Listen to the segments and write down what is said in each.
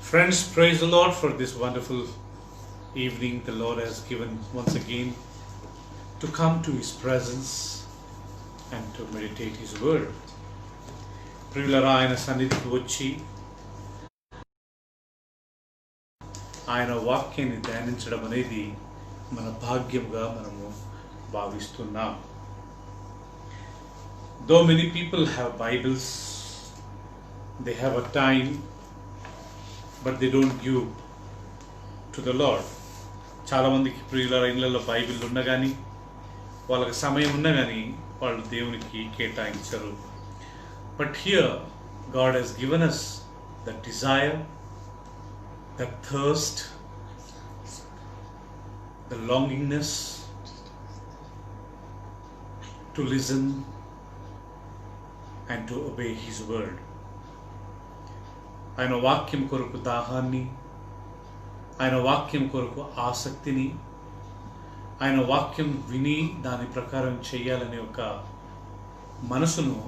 Friends, praise the Lord for this wonderful evening the Lord has given once again to come to His presence and to meditate His word. ప్రియులరా ఆయన సన్నిధికి వచ్చి ఆయన వాక్యాన్ని ధ్యానించడం అనేది మన భాగ్యంగా మనము భావిస్తున్నాం. Though many people have Bibles, they have a time, but they don't give to the Lord. చాలా మందికి ప్రియుల ఇళ్ళల్లో బైబిల్ ఉన్నా కానీ వాళ్ళకి సమయం ఉన్నా కానీ వాళ్ళు దేవునికి కేటాయించరు. But here God has given us the desire, the thirst, the longingness to listen and to obey His word. ఆయన వాక్యం కొరకు దాహాన్ని, ఆయన వాక్యం కొరకు ఆసక్తిని, ఆయన వాక్యం విని దాని ప్రకారం చేయాలనే ఒక మనసును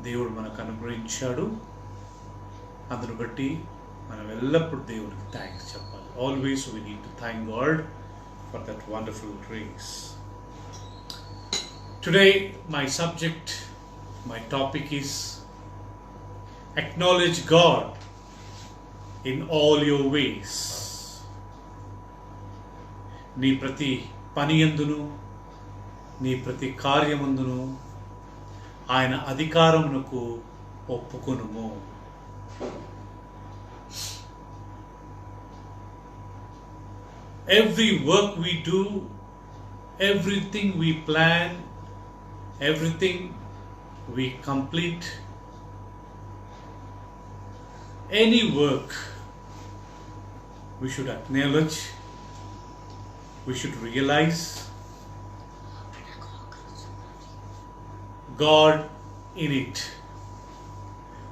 దేవుడు మనకు అనుగ్రహించాడు. అందును బట్టి మనం ఎల్లప్పుడూ దేవుడికి థ్యాంక్స్ చెప్పాలి. Always we need to thank God for that wonderful grace. Today my subject, my topic is acknowledge God in all your ways. నీ ప్రతి పని యందును, నీ ప్రతి కార్యమందును ఆయన అధికారమునకు ఒప్పుకొనుము. Every work we do, everything we plan, everything we complete, any work we should acknowledge, we should realize God in it.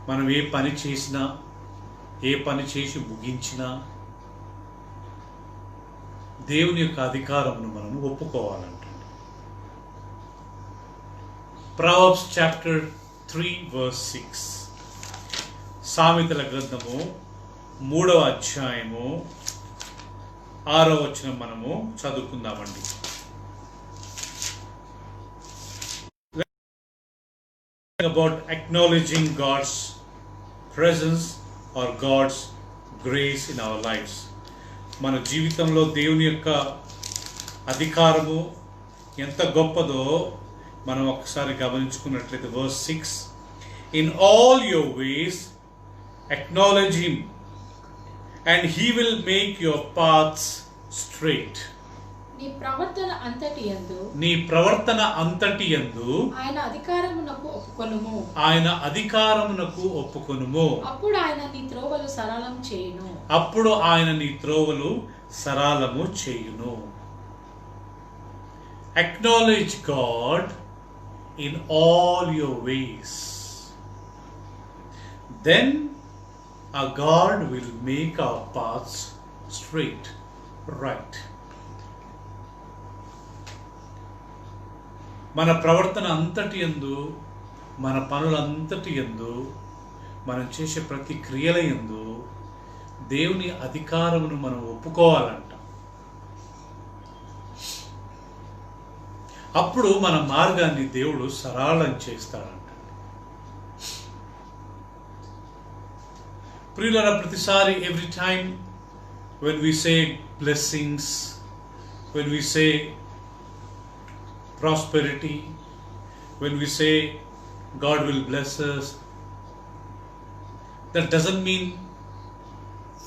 మనం ఏ పని చేసినా, ఏ పని చేసి ముగించినా దేవుని యొక్క అధికారమును మనం ఒప్పుకోవాలంట. Proverbs chapter 3 verse 6. సామెతల గ్రంథము 3వ అధ్యాయము 6వ వచనం మనము చదువుకుందామండి. About acknowledging God's presence or God's grace in our lives. మన జీవితంలో దేవుని యొక్క అధికారము ఎంత గొప్పదో మనం ఒకసారి గమనించుకున్నట్లయితే verse 6, in all your ways acknowledge Him and He will make your paths straight. నీ ప్రవర్తన అంతటి యందు ఆయన అధికారమునకు ఒప్పుకొనుము. అప్పుడు ఆయన నీ త్రోవలు సరళము చేయును. Acknowledge God in all your ways, then our God will make our paths straight, right. మన ప్రవర్తన అంతటి యందు, మన పనులంతటి యందు, మనం చేసే ప్రతి క్రియల యందు దేవుని అధికారమును మనం ఒప్పుకోవాలంట. అప్పుడు మన మార్గాన్ని దేవుడు సరళం చేస్తాడంట. ప్రియులారా, ప్రతిసారి every time when we say blessings, when we say prosperity, when we say God will bless us, that doesn't mean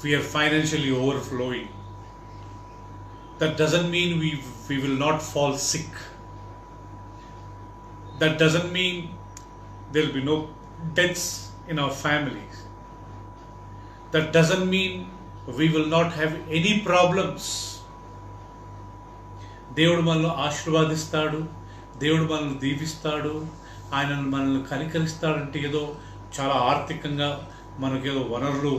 we are financially overflowing. That doesn't mean we will not fall sick. That doesn't mean there will be no deaths in our families. That doesn't mean we will not have any problems. దేవుడు మనల్ని ఆశీర్వాదిస్తాడు, దేవుడు మనల్ని దీవిస్తాడు, ఆయన మనల్ని కనికరిస్తాడంటే ఏదో చాలా ఆర్థికంగా మనకేదో వనరులు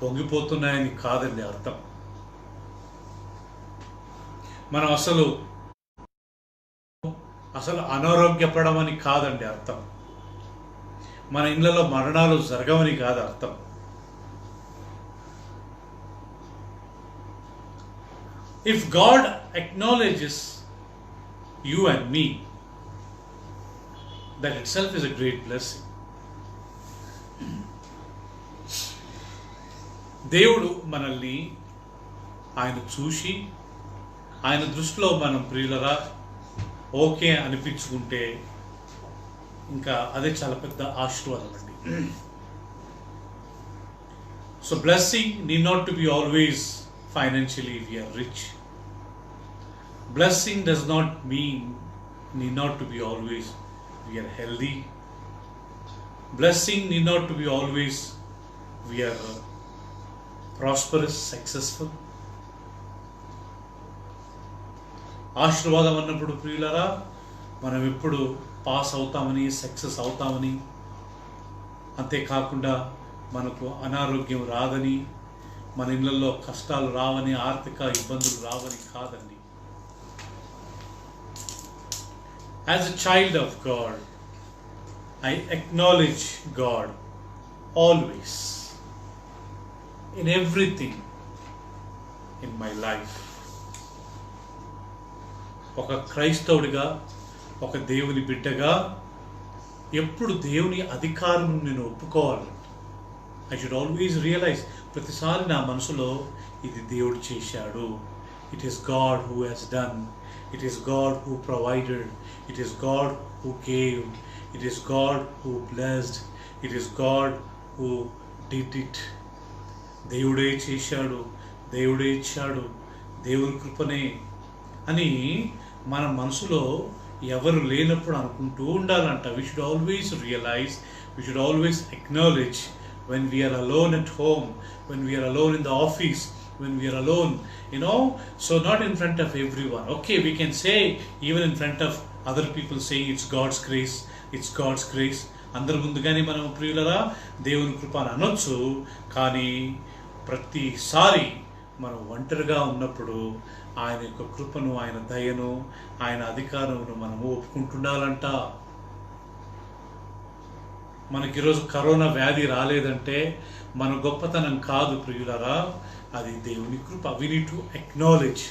పొంగిపోతున్నాయని కాదండి అర్థం. మనం అసలు అనారోగ్యపడమని కాదండి అర్థం. మన ఇళ్ళలో మరణాలు జరగవని కాదు అర్థం. If God acknowledges you and me, that itself is a great blessing. దేవుడు మనల్ని ఆయన చూసి ఆయన దృష్టిలో మనం ప్రియులరా ఓకే అనిపించుకుంటే ఇంకా అదే చాలా పెద్ద ఆశీర్వాదం అండి. So blessing need not to be always financially we are rich. Blessing does not mean need not to be always we are healthy. Blessing need not to be always we are prosperous, successful. ఆశీర్వాదం అన్నప్పుడు ప్రియులరా మనం ఎప్పుడు pass అవుతామని success అవుతామని, అంతేకాకుండా మనకు అనారోగ్యం రాదని, మన ఇళ్ళల్లో కష్టాలు రావని, ఆర్థిక ఇబ్బందులు రావని కాదండి. As a child of God, I acknowledge God always in everything in my life. ఒక క్రైస్తవుడిగా, ఒక దేవుని బిడ్డగా ఎప్పుడు దేవుని అధికారం నేను ఒప్పుకోవాలి. I should always realize, ప్రతిసారి నా మనసులో ఇది దేవుడు చేశాడు. It is God who has done. It is God who provided. It is God who gave. It is God who blessed. It is God who did it. దేవుడే చేశాడు, దేవుడే ఇచ్చాడు, దేవుని కృపనే అని మన మనసులో ఎవరు లేనప్పుడు అనుకుంటూ ఉండాలంట. We should always realize, we should always acknowledge when we are alone at home, when we are alone in the office, when we are alone, so not in front of everyone. Okay, we can say even in front of other people saying it's God's grace, it's God's grace. అందరి ముందుగానే మనం ప్రియులరా దేవుని కృప అని అనొచ్చు. కానీ ప్రతిసారి మనం ఒంటరిగా ఉన్నప్పుడు ఆయన యొక్క కృపను, ఆయన దయను, ఆయన అధికారమును మనము ఒప్పుకుంటుండాలంట. మనకి ఈరోజు కరోనా వ్యాధి రాలేదంటే మన గొప్పతనం కాదు ప్రియులరా, అది దేవుని కృప. We need to acknowledge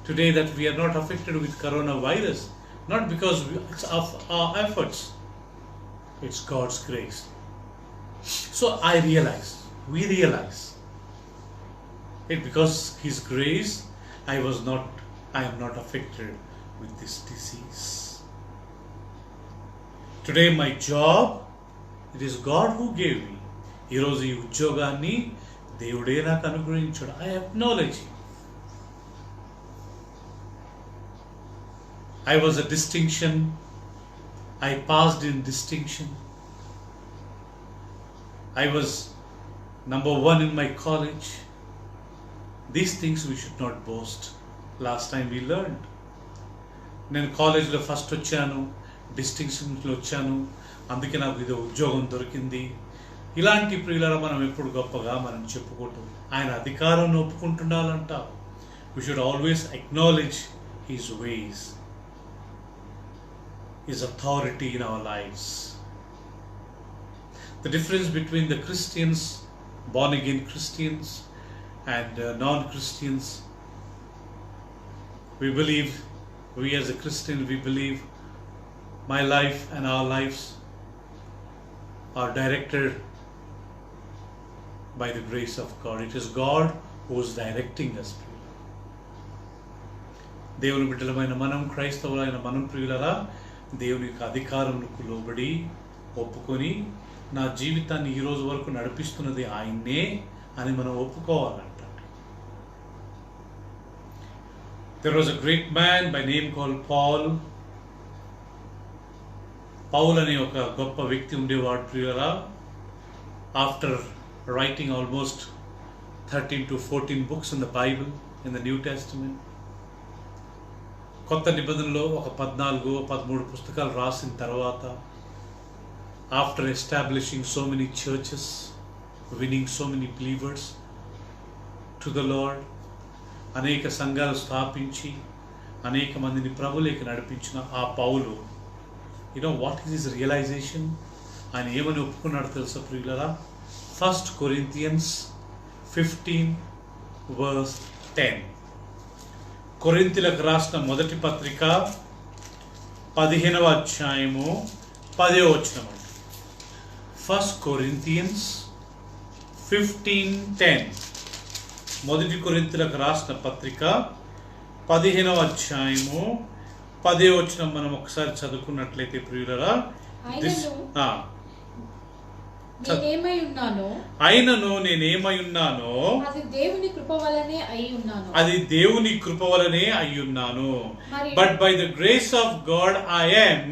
today that we are not affected with coronavirus, not because it's of our efforts, it's God's grace. So we realize it, because His grace I am not affected with this disease. Today my job, it is God who gave me. ఈరోజు ఈ ఉద్యోగాన్ని దేవుడే నాకు అనుగ్రహించాడు. I acknowledge Him. I was a distinction. I passed in distinction. I was number 1 in my college. These things we should not boast. Last time we learned. నేను కాలేజీలో first వచ్చాను, డిస్టింక్షన్లో వచ్చాను, అందుకే నాకు ఇది ఉద్యోగం దొరికింది. ఇలాంటి ప్రియులరా మనం ఎప్పుడు గొప్పగా మనం చెప్పుకోవటం, ఆయన అధికారాన్ని ఒప్పుకుంటుండాలంట. We should always acknowledge His ways, His authority in our lives. The difference between the Christians, born again Christians, and non-Christians, we as a Christian, we believe my life and our lives are directed by the grace of God. It is God who is directing us. దేవుని బిడ్డలమైన మనం, క్రైస్తవులైన మనం ప్రియులరా దేవుని యొక్క అధికారమునకు లోబడి ఒప్పుకొని నా జీవితాన్ని ఈ రోజు వరకు నడిపిస్తున్నది ఆయన్నే అని మనం ఒప్పుకోవాలంట. There was a great man by name called Paul. Paul అనే ఒక గొప్ప వ్యక్తి ఉండేవాడు ప్రియులరా. After writing almost 13 to 14 books in the Bible, in the New Testament, కొత్త నిబంధనలో ఒక 14-13 పుస్తకాలు రాసిన తర్వాత, after establishing so many churches, winning so many believers to the Lord, అనేక సంఘాలు స్థాపించి అనేక మందిని ప్రభువులోకి నడిపించిన ఆ పౌలు, what is his realization? ఆయన ఏమని ఒప్పుకున్నాడు తెలుసా ప్రియులరా? 1 Corinthians 15 verse 10. కొరింథీయులకు రాసిన మొదటి పత్రిక 15వ అధ్యాయము 10వ వచనం. 1 Corinthians 15:10. మొదటి కొరింథీయులకు రాసిన పత్రిక 15వ అధ్యాయము 10వ వచనం మనం ఒకసారి చదువుకున్నట్లయితే ప్రియులరా, అయినను నేనేమై ఉన్నానో అది దేవుని కృప వలనే అయ్యున్నాను. But by the grace of God I am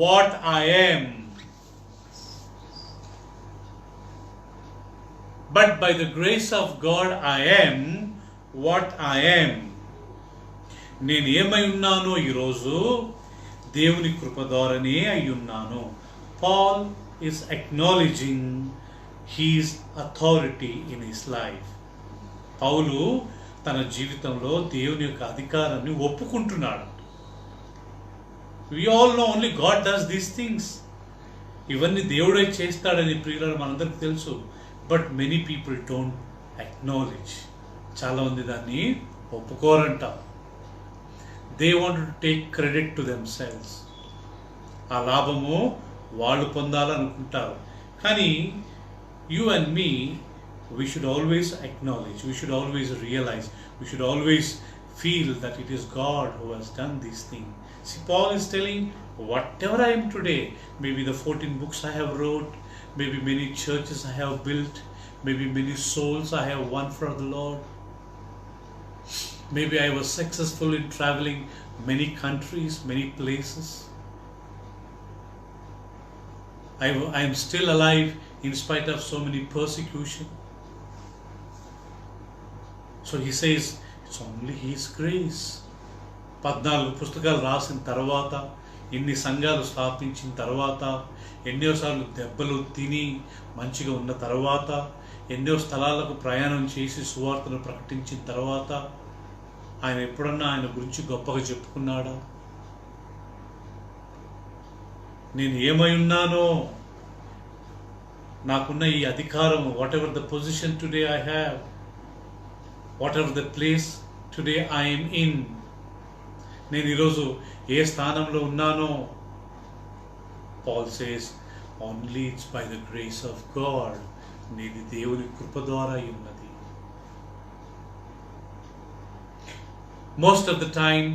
what I am. But by the grace of God I am what I am. నేను ఏమై ఉన్నానో ఈరోజు దేవుని కృప ద్వారానే అయ్యున్నాను. Paul is acknowledging his authority in his life. పౌలు తన జీవితంలో దేవుని యొక్క అధికారాన్ని ఒప్పుకుంటున్నాడు. We all know only God does these things. ఇవన్నీ దేవుడే చేస్తాడని ప్రియులారా మనందరికీ తెలుసు. But many people don't acknowledge. చాలామంది దాన్ని ఒప్పుకోరంట. They want to take credit to themselves. ఆ లాభము వాళ్ళు పొందాలనుకుంటారు. కానీ you and me, we should always acknowledge, we should always realize, we should always feel that it is God who has done this thing. See, Paul is telling, whatever I am today, maybe the 14 books I have wrote, maybe many churches I have built, maybe many souls I have won for the Lord, maybe I was successful in traveling many countries, many places, I am still alive in spite of so many persecution. So he says, it's only His grace. 14 పుస్తకాలు రాసిన తర్వాత, ఎన్ని సంఘాలు స్థాపించిన తర్వాత, ఎన్నోసార్లు దెబ్బలు తిని మంచిగా ఉన్న తర్వాత, ఎన్నో స్థలాలకు ప్రయాణం చేసి సువార్తను ప్రకటించిన తర్వాత ఆయన ఎప్పుడన్నా ఆయన గురించి గొప్పగా చెప్పుకున్నాడా? నేను ఏమై ఉన్నానో, నాకున్న ఈ అధికారం, what ever the position today I have, whatever the place today I am in, నేను ఈరోజు ఏ స్థానంలో ఉన్నానో, Paul says only it's by the grace of God. నీది దేవుని కృప ద్వారా ఉన్నది. Most of the time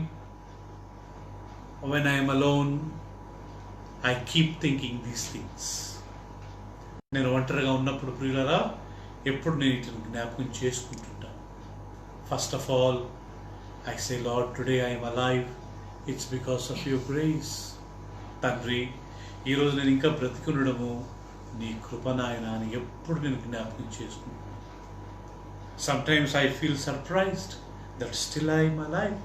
when I am alone, I keep thinking these things. నేను ఒంటరిగా ఉన్నప్పుడు ప్రియులారా ఎప్పుడు నేను ఇట్లా జ్ఞాపకం చేసుకుంటుంటాను. First of all, I say, Lord, today I am alive. It's because of your grace. తండ్రి, ఈరోజు నేను ఇంకా బ్రతికుండడము నీ కృప నాయన అని ఎప్పుడు నేను జ్ఞాపకం చేసుకుంటాను. Sometimes I feel surprised that still I am alive.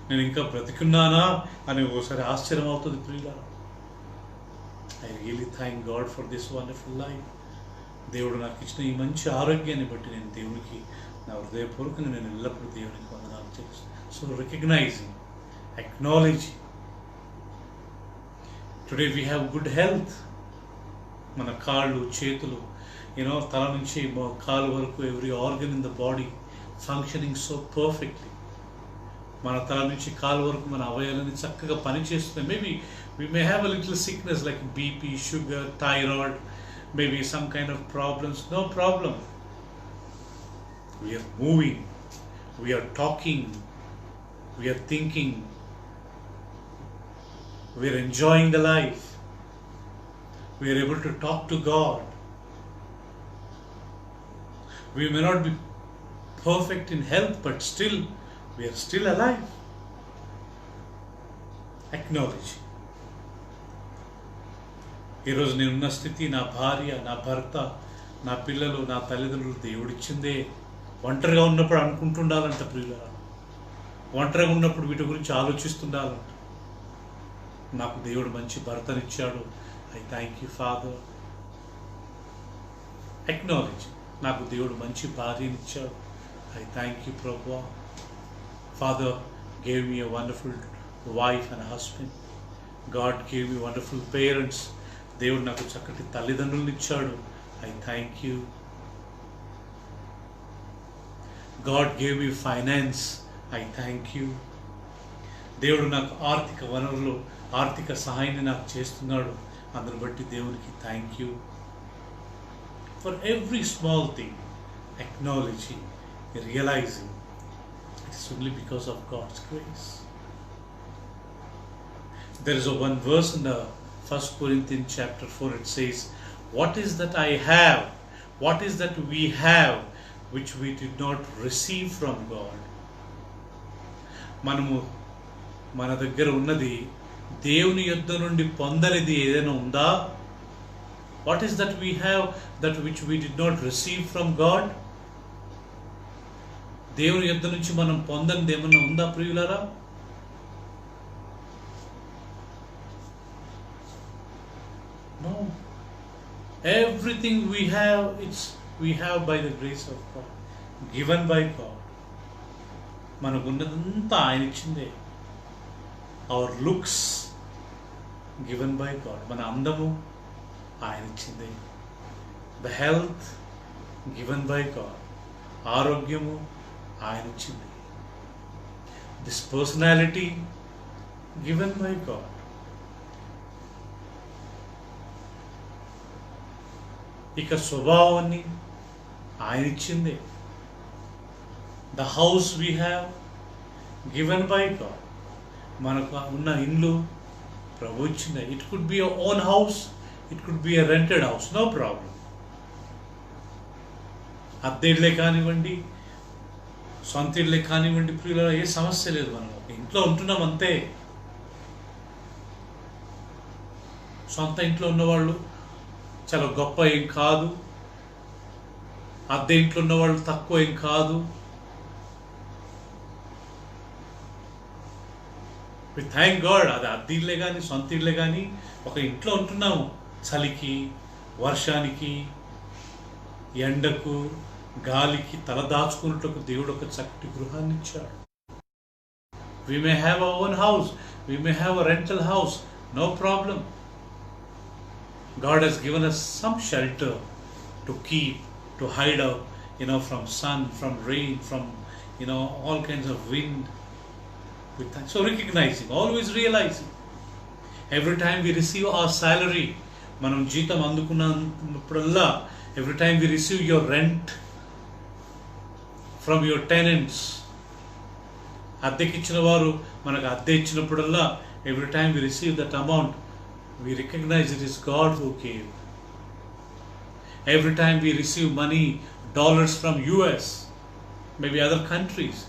నేను ఇంకా బ్రతికున్నానా అని ఒకసారి ఆశ్చర్యం అవుతుంది ప్రియులారా. I really thank God for this wonderful life. దేవుడు నాకు ఇచ్చిన ఈ మంచి ఆరోగ్యాన్ని బట్టి నేను దేవునికి నా హృదయపూర్వకంగా నేను ఎల్లప్పుడూ దేవునికి వందనాలు చేస్తాను. So recognising, acknowledging, today we have good health. మన కాళ్ళు, చేతులు, తల నుంచి కాలు వరకు every organ in the body functioning so perfectly. మన తల నుంచి కాలు వరకు మన అవయవాలని చక్కగా పనిచేస్తున్నాయి. Maybe we may have a little sickness like BP, sugar, thyroid, maybe some kind of problems. No problem. We are moving, we are talking, we are thinking, we are enjoying the life, we are able to talk to God. We may not be perfect in health, but still we are still alive. Acknowledge. ఈరోజు నేనున్న స్థితి నా భార్య, నా భర్త, నా పిల్లలు, నా తల్లిదండ్రులు దేవుడిచ్చిందే. ఒంటరిగా ఉన్నప్పుడు అనుకుంటుండాలంట ప్రియులారా, ఒంటరిగా ఉన్నప్పుడు వీటి గురించి ఆలోచిస్తుండాలంట. నాకు దేవుడు మంచి భర్తనిచ్చాడు, I thank you Father. Acknowledge, నాకు దేవుడు మంచి భార్యనిచ్చాడు, ఐ థ్యాంక్ యూ ప్రభువా. Father gave me a wonderful wife and husband. God gave me wonderful parents. దేవుడు నాకు చక్కటి తల్లిదండ్రులను ఇచ్చాడు, I thank you. God gave me finance, I thank you. దేవుడు నాకు ఆర్థిక వనరులు, ఆర్థిక సహాయాన్ని నాకు చేస్తున్నాడు, అందుని బట్టి దేవునికి thank you. For every small thing acknowledging, realizing it's only because of God's grace. There is one verse in the 1 Corinthians chapter 4. It says, what is that I have, what is that we have which we did not receive from God? మనము మన దగ్గర ఉన్నది దేవుని యొద్ద నుండి పొందనిది ఏదైనా ఉందా? What is that we have that which we did not receive from God? దేవుని యొద్ద నుంచి మనం పొందనిది ఏమన్నా ఉందా ప్రియులారా? No. Everything we have by the grace of God, given by God. మనకున్నదంతా ఆయన ఇచ్చిందే. Our looks given by God. మన అందము ఆయన ఇచ్చిందే. The health given by God. ఆరోగ్యము ఆయన ఇచ్చింది. This personality given by God. ఇక స్వభావాన్ని ఆయన ఇచ్చిందే. The house we have given by God. మనకు ఉన్న ఇల్లు ప్రభు ఇచ్చిందే. It could be your own house, it could be a rented house, no problem. అద్దె ఇళ్ళే కానివ్వండి, సొంత ఇళ్ళే కానివ్వండి ప్రియుల, ఏ సమస్య లేదు. మనం ఇంట్లో ఉంటున్నాం అంతే. సొంత ఇంట్లో ఉన్నవాళ్ళు చాలా గొప్ప ఏం కాదు, అద్దె ఇంట్లో ఉన్నవాళ్ళు తక్కువ ఏం కాదు. We thank God. అది అద్దె ఇళ్ళే కానీ సొంత ఇళ్ళే కానీ ఒక ఇంట్లో ఉంటున్నాము. చలికి, వర్షానికి, ఎండకు, గాలికి తల దాచుకున్నట్టు దేవుడు ఒక చక్కటి గృహాన్ని ఇచ్చాడు. We may have our own house, we may have a rental house, no problem. God has given us some shelter to keep, to hide out, from sun, from rain, from, all kinds of wind. So recognizing, always realizing. Every time we receive our salary, మనం జీతం అందుకున్నప్పుడల్లా, every time we receive your rent from your tenants, అద్దెకిచ్చిన వారు మనకు అద్దె ఇచ్చినప్పుడల్లా, every time we receive that amount, we recognize it is God who gave. Every time we receive money, dollars from US, maybe other countries,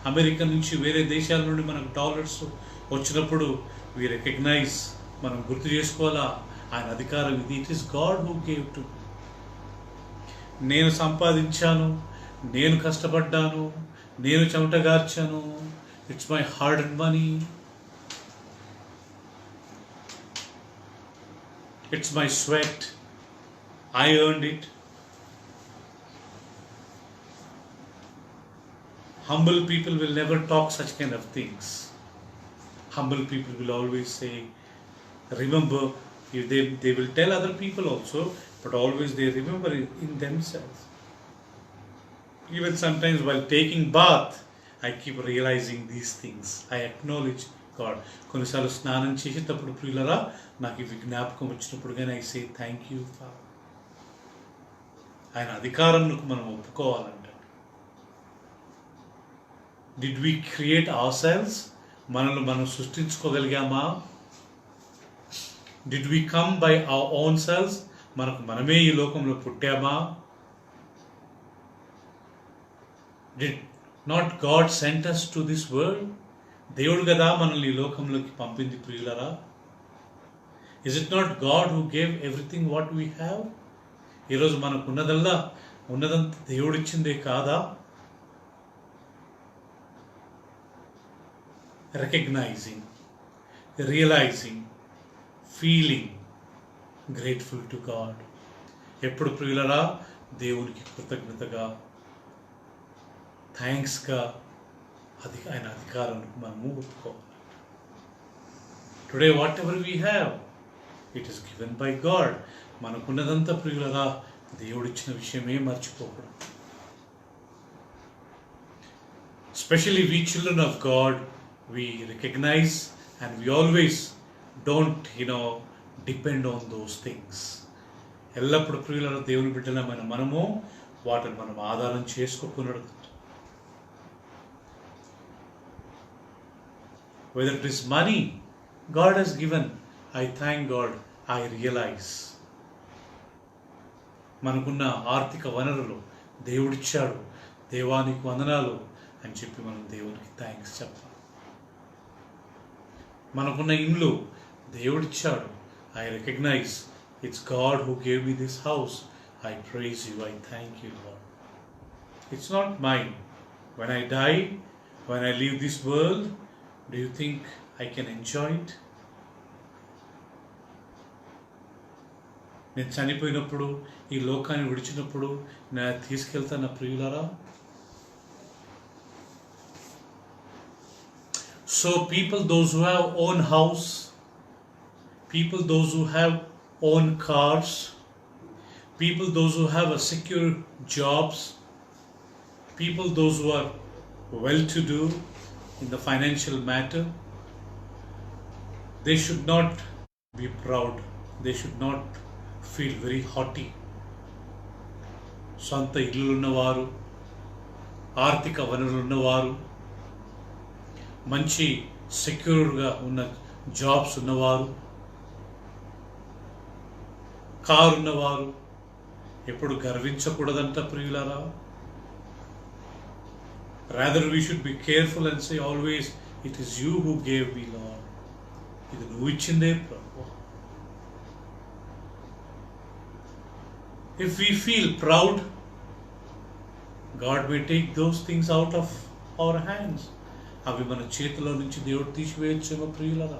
America నుంచి వేరే దేశాల నుండి మనకు dollars వచ్చినప్పుడు, we recognize, మనం గుర్తు చేసుకోవాలా ఆయన అధికారం ఇది. It is God who gave to. నేను సంపాదించాను, నేను కష్టపడ్డాను, నేను చెమటగార్చాను, it's my hard and money, it's my sweat, I earned it. Humble people will never talk such kind of things. Humble people will always say, remember, if they will tell other people also, but always they remember it in themselves. Even sometimes while taking bath, I keep realizing these things. I acknowledge God. కొన్నిసార్లు స్నానం చేసేటప్పుడు ప్రియులరా నాకు ఇవి జ్ఞాపకం వచ్చినప్పుడు కానీ I say thank you Father. ఆయన అధికారంకు మనం ఒప్పుకోవాలంట. Did we create ourselves? మనల్ని మనం సృష్టించుకోగలిగామా? Did we come by our own selves? మనకు మనమే ఈ లోకంలో పుట్టామా? Did not God send us to this world? దేవుడు కదా మనల్ని ఈ లోకంలోకి పంపింది ప్రియులరా. Is it not God who gave everything what we have? ఈరోజు మనకు ఉన్నదంతా దేవుడిచ్చిందే కాదా? Recognizing, realizing, feeling grateful to God. ఎప్పుడు ప్రియులరా దేవునికి కృతజ్ఞతగా, థ్యాంక్స్గా ఆయన అధికారానికి మనము ఒప్పుకోవాలి. Today whatever we have, it is given by God. మనకున్నదంతా ప్రియులరా దేవుడిచ్చిన విషయమే మర్చిపోకూడదు. Especially we children of God, we recognize and we always don't, depend on those things. ఎల్లప్పుడు ప్రియుల దేవుని బిడ్డలమైన మనము వాటిని మనం ఆధారం చేసుకోకున్నాడు. Whether it is money God has given, I thank God, I realize. మనకున్న ఆర్థిక వనరులు దేవుడిచ్చాడు, దేవానికి వందనాలు అని చెప్పి మనం దేవునికి థ్యాంక్స్ చెప్పాలి. మనకున్న ఇండ్లు దేవుడిచ్చాడు, I recognise it's God who gave me this house, I praise you, I thank you Lord. It's not mine. When I die, when I leave this world, do you think I can enjoy it? నేను చనిపోయినప్పుడు, ఈ లోకాన్ని విడిచినప్పుడు నేను తీసుకెళ్తాను ప్రియులారా. So people, those who have own house, people those who have own cars, people those who have a secure jobs, people those who are well-to-do in the financial matter, they should not be proud. They should not feel very haughty. సొంత ఇల్లులున్నవారు, ఆర్థిక వనరులున్నవారు, మంచి సెక్యూర్గా ఉన్న jobs ఉన్నవారు, car ఉన్నవారు ఎప్పుడు గర్వించకూడదంట ప్రియులారా. Rather we should be careful and say always, it is you who gave me lord. ఇది నువ్వు ఇచ్చిందే ప్రభు. If we feel proud, God may take those things out of our hands. అవి మన చేతిలో నుంచి దేవుడు తీసివేయచ్చేమో ప్రియులరా.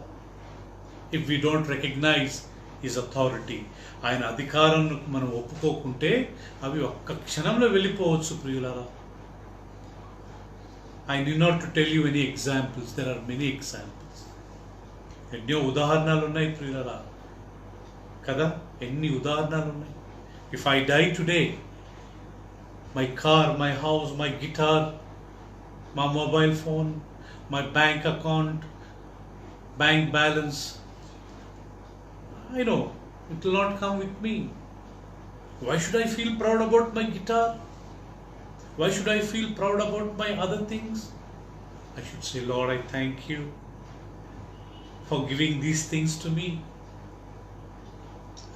If we don't recognise his authority, ఆయన అధికారం మనం ఒప్పుకోకుంటే అవి ఒక్క క్షణంలో వెళ్ళిపోవచ్చు ప్రియులరా. I need not to tell you any examples, there are many examples. ఎన్నో ఉదాహరణలు ఉన్నాయి ప్రియులరా కదా, ఎన్ని ఉదాహరణలు ఉన్నాయి. If I die today, my car, my house, my guitar, my mobile phone, my bank account, bank balance, I know it will not come with me. Why should I feel proud about my guitar? Why should I feel proud about my other things? I should say, Lord, I thank you for giving these things to me.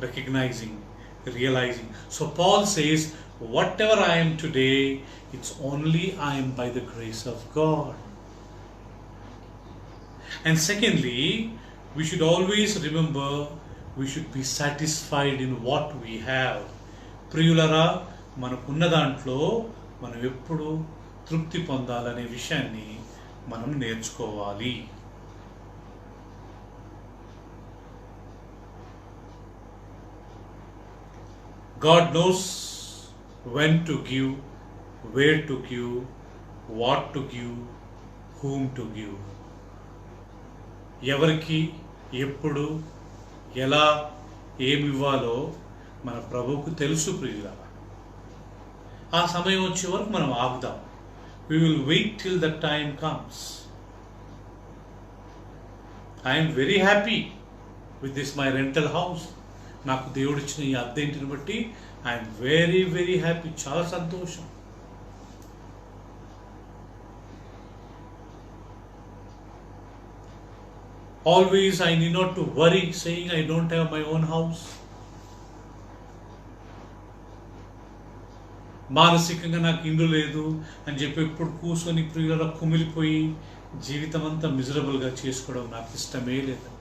Recognizing, realizing. So Paul says, whatever I am today, it's only I am by the grace of God. And secondly, we should always remember, we should be satisfied in what we have. ప్రియులరా, మనకున్న దాంట్లో మనం ఎప్పుడు తృప్తి పొందాలనే విషయాన్ని మనం నేర్చుకోవాలి. God knows when to give, where to give, what to give, whom to give. ఎవరికి, ఎప్పుడు, ఎలా, ఏమి ఇవ్వాలో మన ప్రభువుకు తెలుసు ప్రియులారా. ఆ సమయం వచ్చే వరకు మనం ఆగుదాం. We will wait till the time comes. I am very happy with this my rental house. నాకు దేవుడు ఇచ్చిన ఈ అద్దెంటిని బట్టి ఐఎమ్ వెరీ వెరీ హ్యాపీ, చాలా సంతోషం. Always I need not to worry saying I don't have my own house. మానసికంగా నాకు ఇల్లు లేదు అని చెప్పి ఎప్పుడు కూర్చొని ప్రియుల కుమిలిపోయి జీవితం అంతా మిజరబుల్గా చేసుకోవడం నాకు ఇష్టమే లేదండి.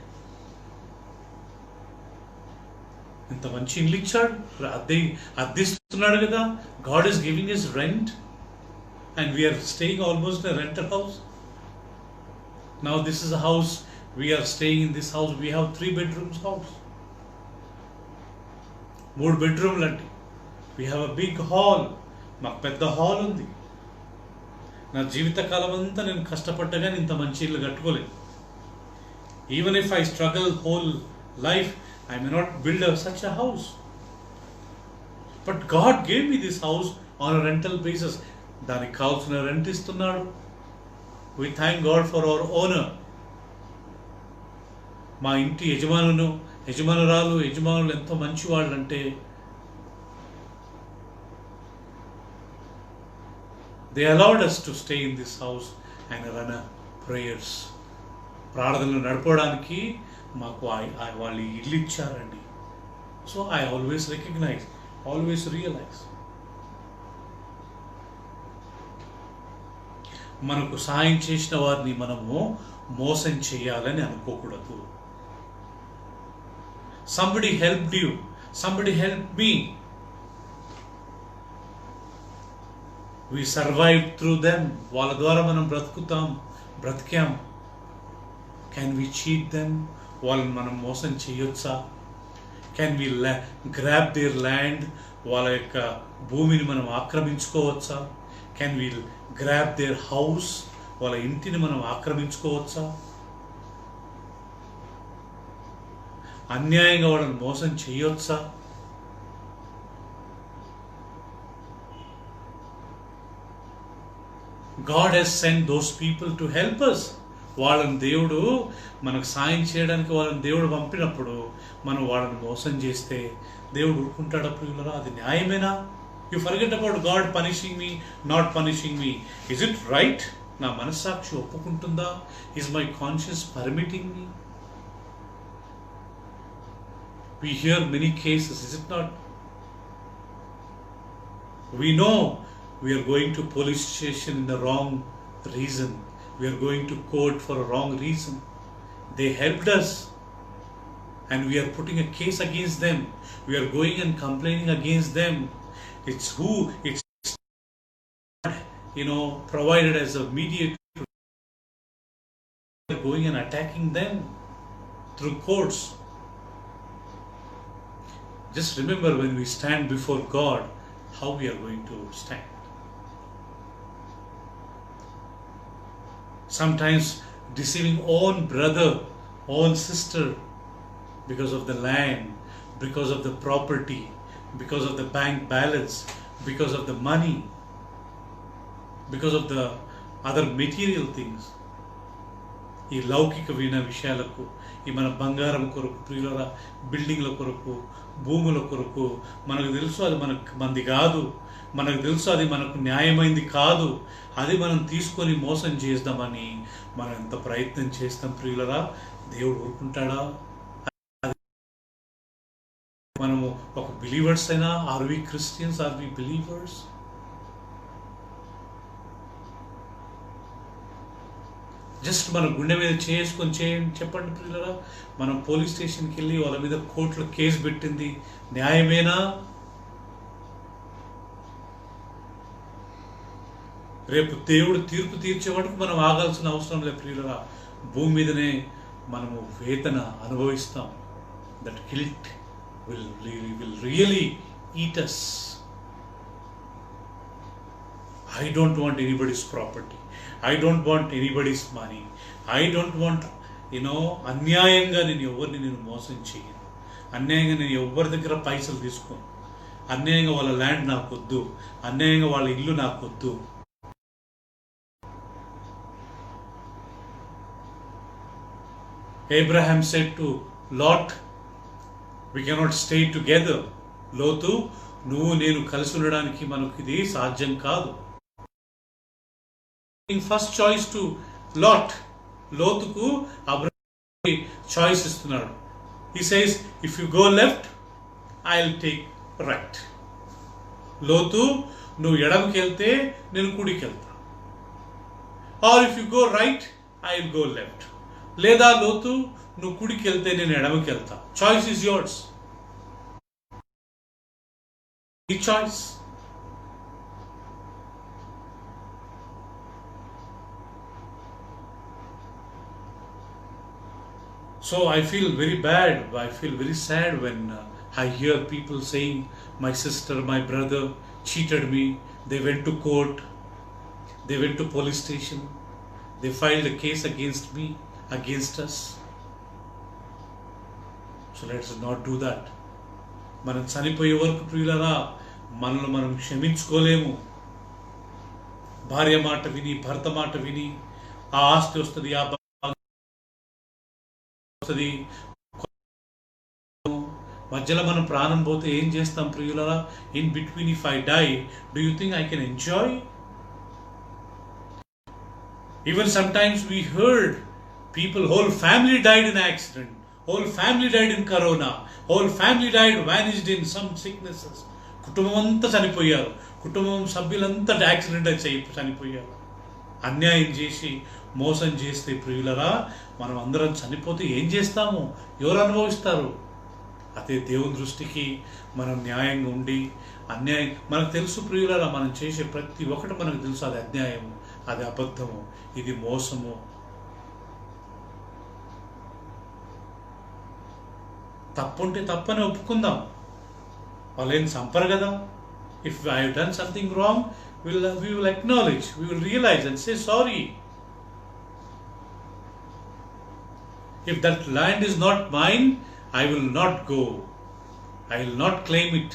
ఇంత మంచి ఇల్లు ఇచ్చాడు, అద్దెస్తున్నాడు కదా. God is giving his rent and we are staying almost in rental house. Now this is a house, we are staying in this house. We have 3 bedrooms house, 3 bedrooms అండి. We have a big hall, మాకు పెద్ద hall ఉంది. నా జీవితకాలం అంతా నేను కష్టపడ్డా ఇంత మంచి ఇల్లు కట్టుకోలేదు. Even if I struggle whole life, I may not build such a house. But God gave me this house on a rental basis. దానికి కావాల్సిన రెంట్ ఇస్తున్నాడు. We thank God for our owner. మా ఇంటి యజమానులు ఎంతో మంచి వాళ్ళు అంటే they allowed us to stay in this house and run a prayers. ప్రార్థనలు నడపడానికి మాకు వాళ్ళు ఇల్లు ఇచ్చారండి. So I always recognise, always realise, మనకు సాయం చేసిన వారిని మనము మోసం చేయాలని అనుకోకూడదు. Somebody helped you, somebody helped me, we survived through them. వాళ్ళ ద్వారా మనం బ్రతికాం. Can we cheat them? వాళ్ళని మనం మోసం చేయొచ్చా? Can we grab their land? వాళ్ళ యొక్క భూమిని మనం ఆక్రమించుకోవచ్చా? Can we grab their house? వాళ్ళ ఇంటిని మనం ఆక్రమించుకోవచ్చా? అన్యాయంగా వాళ్ళని మోసం చేయొచ్చా? God has sent those people to help us. వాళ్ళని దేవుడు మనకు సాయం చేయడానికి వాళ్ళని దేవుడు పంపినప్పుడు మనం వాళ్ళని మోసం చేస్తే దేవుడు ఊరుకుంటాడా ప్రియులరా? అది న్యాయమేనా? You forget about God punishing me, not punishing me. Is it right? నా మనస్సాక్షి ఒప్పుకుంటుందా? Is my conscious permitting me? We hear many cases, is it not? We know we are going to police station in the wrong reason. We are going to court for a wrong reason. They helped us and we are putting a case against them. We are going and complaining against them. It's provided as a mediator. We are going and attacking them through courts. Just remember, when we stand before God, how we are going to stand. Sometimes deceiving own brother, own sister, because of the land, because of the property, because of the bank balance, because of the money, because of the other material things. ఈ లౌకికమైన విషయాలకు, ఈ మన బంగారం కొరకు, ప్రియుల బిల్డింగ్ల కొరకు, భూముల కొరకు, మనకు తెలుసు అది మనది కాదు, మనకు తెలుసు అది మనకు న్యాయమైంది కాదు, అది మనం తీసుకొని మోసం చేద్దామని మనం ఎంత ప్రయత్నం చేస్తాం ప్రియులరా? దేవుడు ఊరుకుంటాడా? మనము ఒక బిలీవర్స్ అయినా, are we Christians, are we believers? Just మన గుండె మీద చేసుకొని చెప్పండి పిల్లరా, మనం పోలీస్ స్టేషన్కి వెళ్ళి వాళ్ళ మీద కోర్టులో కేసు పెట్టింది న్యాయమేనా? రేపు దేవుడు తీర్పు తీర్చే వరకు మనం ఆగాల్సిన అవసరం లేదు ప్రియులరా. భూమి మీదనే మనము వేదన అనుభవిస్తాం. That guilt will really eat us. I don't want anybody's property. I don't want anybody's money. I don't want, అన్యాయంగా నేను ఎవరిని మోసం చేయను. అన్యాయంగా నేను ఎవరి దగ్గర పైసలు తీసుకోను. అన్యాయంగా వాళ్ళ ల్యాండ్ నాకు వద్దు. అన్యాయంగా వాళ్ళ ఇల్లు నాకు వద్దు. Abraham said to Lot, we cannot stay together. లోతు, నువ్వు నేను కలిసి ఉండడానికి మనకు ఇది సాధ్యం కాదు. ఫస్ట్ చాయిస్ టు లాట్, లోతుకు అబ్రహాం చాయిస్ ఇస్తున్నాడు. He says, if you go left I will take right. Lot, నువ్వు ఎడమకి వెళ్తే నేను కుడికి వెళ్తా. Or if you go right I will go left. లేదా లోతు, నువ్వు కుడికి వెళ్తే నేను ఎడమకి వెళ్తా. Choice is yours. ఈ choice. So I feel very bad, I feel very sad when I hear people saying, my sister, my brother cheated me, they went to court, they went to police station, they filed a case against me, against us. So let's not do that. మనం చనిపోయే వరకు ప్రియులరా మనల్ని మనం క్షమించుకోలేము. భార్య మాట విని, భర్త మాట విని ఆ ఆస్తి వస్తుంది, ఆ వస్తుంది. మధ్యలో మనం ప్రాణం పోతే ఏం చేస్తాం ప్రియులరా? In between if I die, do you think I can enjoy? Even sometimes we heard people, whole family died in accident, whole family died in corona, whole family died, vanished in some sicknesses. కుటుంబం అంతా చనిపోయారు, కుటుంబం సభ్యులంతా accident వచ్చి చనిపోయారు. అన్యాయం చేసి మోసం చేస్తే ప్రియులరా, మనం అందరం చనిపోతే ఏం చేస్తాము? ఎవరు అనుభవిస్తారు? అదే దేవుని దృష్టికి మనం న్యాయంగా ఉండి, అన్యాయం మనకు తెలుసు ప్రియులరా, మనం చేసే ప్రతి ఒక్కటి మనకు తెలుసు అది అన్యాయము, అది అబద్ధము, ఇది మోసము. తప్పుంటే తప్పని ఒప్పుకుందాం, వాళ్ళేం చంపరు కదా. If I have done something wrong, we will acknowledge, we will realize and say sorry. If that land is not mine, I will not go, I will not claim it.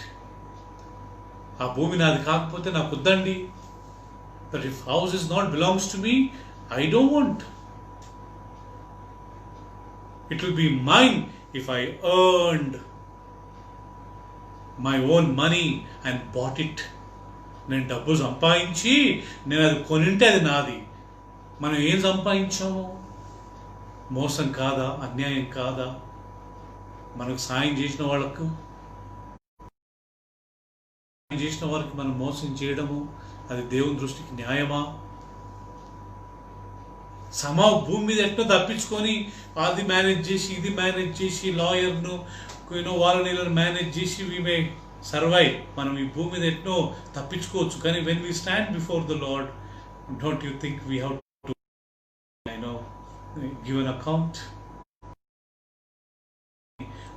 ఆ భూమి నాది కాకపోతే నాకు వద్దండి. But if house is not belongs to me, I don't want. It will be mine if I earned my own money and bought it. నేను డబ్బు సంపాదించి నేను అది కొనింటే అది నాది. మనం ఏం సంపాదించాము? మోసం కాదా? అన్యాయం కాదా? మనకు సాయం చేసిన వాళ్ళకు మనం మోసం చేయడము అది దేవుని దృష్టికి న్యాయమా? భూమి మీద ఎట్లా తప్పించుకొని అది మేనేజ్ చేసి ఇది మేనేజ్ చేసి లాయర్ను వాళ్ళని మేనేజ్ చేసి వి మే సర్వైవ్. మనం ఈ భూమి మీద ఎట్నో తప్పించుకోవచ్చు, కానీ when we stand before the lord, don't you think we have to give an account?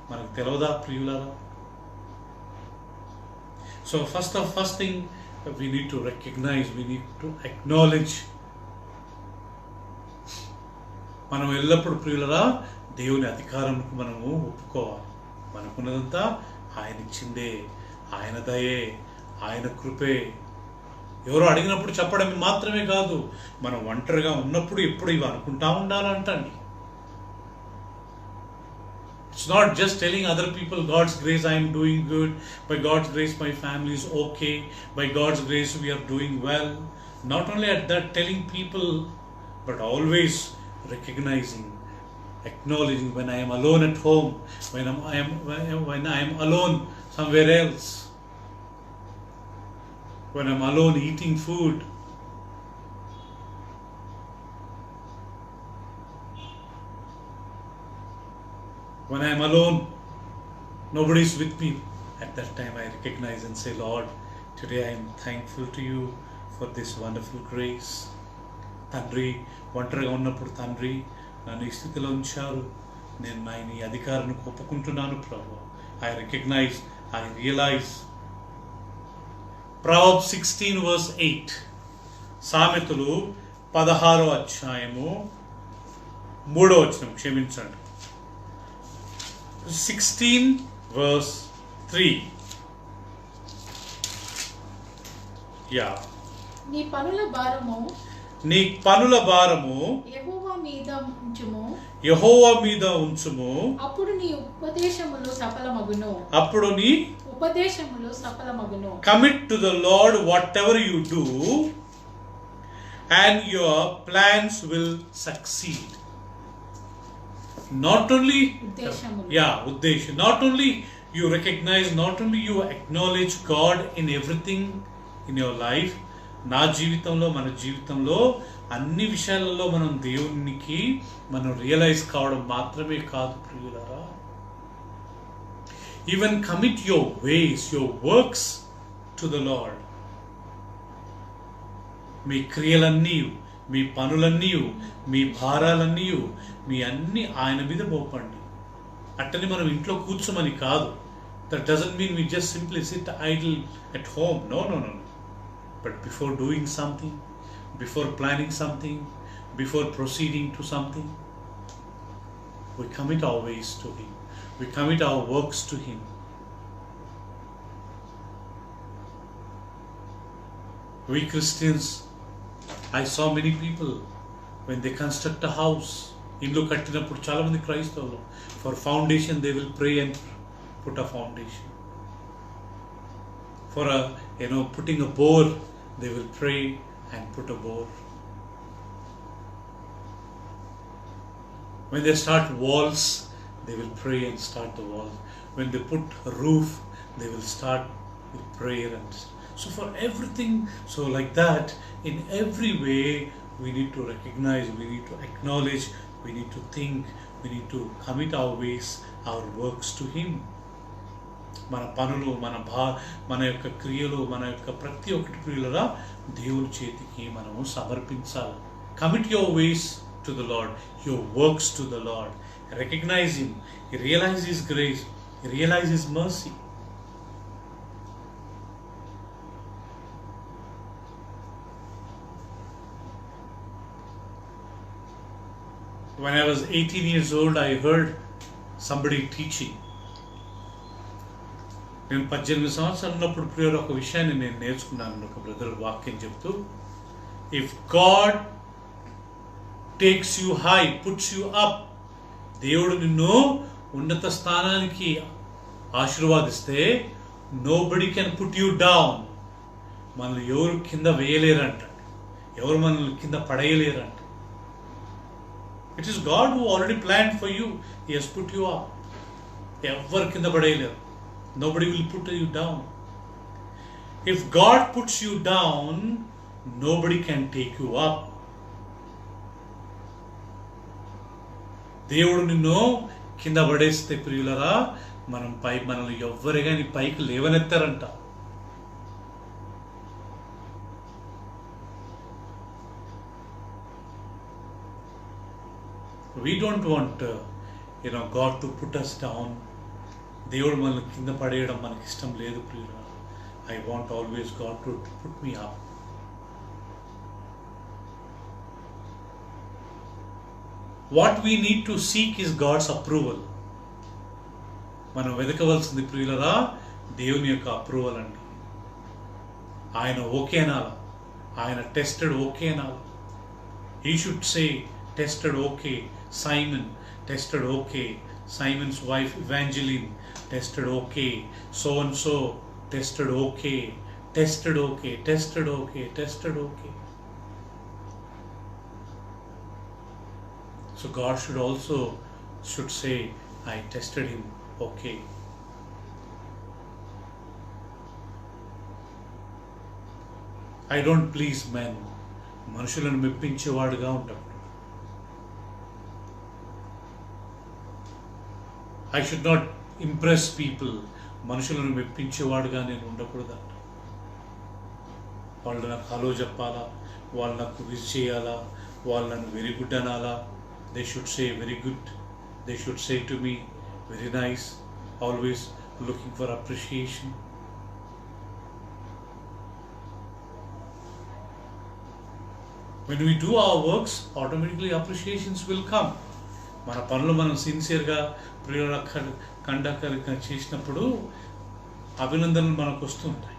మనకు తెలియదా ప్రియులారా? So first thing we need to recognize, we need to acknowledge. మనం ఎల్లప్పుడూ ప్రియులరా దేవుని అధికారంకు మనము ఒప్పుకోవాలి. మనకున్నదంతా ఆయన ఇచ్చిందే, ఆయన దయే, ఆయన కృపే. ఎవరో అడిగినప్పుడు చెప్పడం మాత్రమే కాదు, మనం ఒంటరిగా ఉన్నప్పుడు ఎప్పుడు ఇవి అనుకుంటా ఉండాలంటండి. It's not just telling other people, God's grace, I am doing good. By God's grace, my family is okay. By God's grace, we are doing well. Not only at that telling people, but always recognizing, acknowledging when I am alone at home, when I am alone somewhere else, when I am alone eating food. When I am alone, nobody is with me. At that time I recognize and say, Lord, today I am thankful to you for this wonderful grace. తండ్రి, ఒంటరిగా ఉన్నప్పుడు తండ్రి నన్ను ఈ స్థితిలో ఉంచారు, నేను నీ అధికారాన్ని ఒప్పుకుంటున్నాను ప్రభు. I recognize, I realize. Proverbs 16 verse 8. సామెతలు 16వ అధ్యాయము 3వ వచనం, క్షమించండి, 16 verse 3. Yeah. నీ పనుల భారము యెహోవా మీద ఉంచుము, అప్పుడు నీ ఉపదేశములు సఫలమగును. Commit to the Lord whatever you do and your plans will succeed. Not only uddesham, not only you recognize, not only you acknowledge God in everything in your life. నా జీవితంలో, మన జీవితంలో అన్ని విషయాలలో మనం దేవునికి మనం రియలైజ్ కావడం మాత్రమే కాదు ప్రియులారా, even commit your ways, your works to the Lord. మీ క్రియలన్నీ, మీ పనులన్నీ, మీ భారాలన్నీ, మీ అన్ని ఆయన మీద మోపండి. అట్టని మనం ఇంట్లో కూర్చోమని కాదు. That doesn't mean we just simply sit idle at home. No no no. But before doing something, before planning something, before proceeding to something, we commit our ways to Him. We commit our works to Him. We Christians, I saw many people when they construct a house, ఇల్లు కట్టినప్పుడు చాలా మంది క్రైస్తవులు for foundation they will pray and put a foundation. For putting a bore, they will pray and put a bore. When they start walls, they will pray and start the walls. When they put a roof, they will start with prayer. And so for everything, so like that, in every way, we need to recognize, we need to acknowledge, we need to think, we need to commit our ways, our works to Him. మన పనులు, మన యొక్క క్రియలు, మన యొక్క ప్రతి ఒక్కటి ప్రియులరా దేవుని చేతికి మనము సమర్పించాలి. Commit your ways to the Lord, your works to the Lord. Recognise him, realise his grace, realise his mercy. When I was 18 years old, I heard somebody teaching. నేను 18 సంవత్సరాలు ఉన్నప్పుడు ప్రియుడు ఒక విషయాన్ని నేను నేర్చుకున్నాను. ఒక బ్రదర్ వాక్యం చెప్తూ, if God takes you high, puts you up, దేవుడు నిన్ను ఉన్నత స్థానానికి ఆశీర్వాదిస్తే, nobody can put you down. మనల్ని ఎవరు కింద వేయలేరంట, ఎవరు మనల్ని కింద పడేయలేరంట. It is God who already plan for you, he has put you up. ఎవరు కింద పడేయలేరు. Nobody will put you down. If God puts you down, nobody can take you up. దేవుడు నిన్ను కింద పడేస్తే ప్రియులరా, మనల్ని ఎవ్వరు కానీ పైకి లేవనెత్తారంట. We don't want God to put us down. దేవుడు మనల్ని కింద పడేయడం మనకి ఇష్టం లేదు ప్రియురా. I want always God to put me up. What we need to seek is God's approval. మనం వెతకవలసింది ప్రియులరా దేవుని యొక్క అప్రూవల్ అండి. ఆయన ఓకే అనాల, ఆయన టెస్టెడ్ ఓకే అనాల. He should say tested okay, Simon tested okay, Simon's wife Evangeline tested okay, so and so tested okay, tested okay, tested okay, tested okay. So God should say, I tested him okay. I don't please men. మనుషులను మెప్పించేవాడుగా ఉంటాడు. I should not impress people. మనుషులను మెప్పించేవాడుగా నేను ఉండకూడదంట. వాళ్ళు నాకు hello చెప్పాలా, వాళ్ళు నాకు wish చేయాలా, వాళ్ళు నన్ను వెరీ గుడ్ అనాలా. They should say very good, they should say to me very nice, always looking for appreciation. When we do our works, automatically appreciations will come. మన పనులు మనం సిన్సియర్గా ప్రియుల కండక్ట్ చేసినప్పుడు అభినందనలు మనకు వస్తూ ఉంటాయి.